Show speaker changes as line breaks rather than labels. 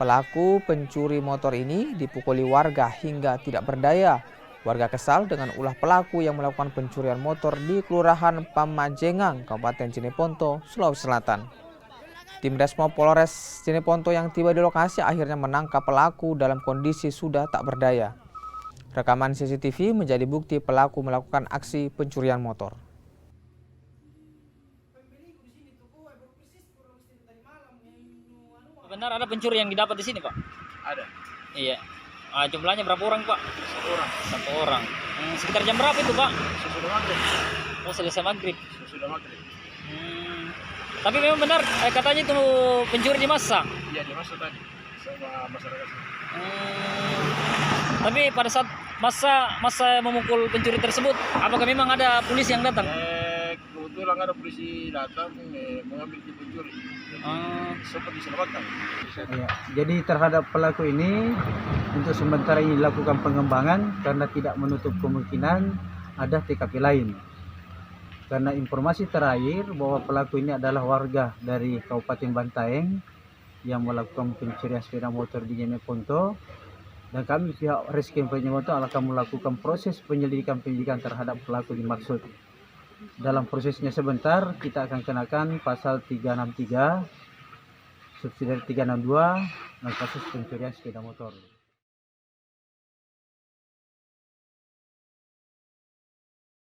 Pelaku pencuri motor ini dipukuli warga hingga tidak berdaya. Warga kesal dengan ulah pelaku yang melakukan pencurian motor di Kelurahan Pamajengang, Kabupaten Jeneponto, Sulawesi Selatan. Tim Resmo Polres Jeneponto yang tiba di lokasi akhirnya menangkap pelaku dalam kondisi sudah tak berdaya. Rekaman CCTV menjadi bukti pelaku melakukan aksi pencurian motor.
Benar ada pencuri yang didapat di sini, Pak?
Ada.
Iya. Jumlahnya berapa orang, Pak? Satu orang. Sekitar jam berapa itu, Pak?
Sesudah maghrib.
Oh, selesai maghrib.
Sesudah maghrib.
Tapi memang benar katanya itu pencuri di massa.
Iya, di massa tadi sama masyarakat.
Tapi pada saat massa memukul pencuri tersebut, apakah memang ada polisi yang datang?
Kebetulan ada polisi datang mengambil pencuri. Sempat diselamatkan.
Ya, jadi terhadap pelaku ini untuk sementara ini dilakukan pengembangan karena tidak menutup kemungkinan ada TKP lain. Karena informasi terakhir bahwa pelaku ini adalah warga dari Kabupaten Bantaeng yang melakukan pencurian sepeda motor di Jeneponto, dan kami pihak Reskrim Jeneponto akan melakukan proses penyelidikan terhadap pelaku dimaksud. Dalam prosesnya sebentar kita akan kenakan pasal 363 subsidiari 362 dan kasus pencurian sepeda motor.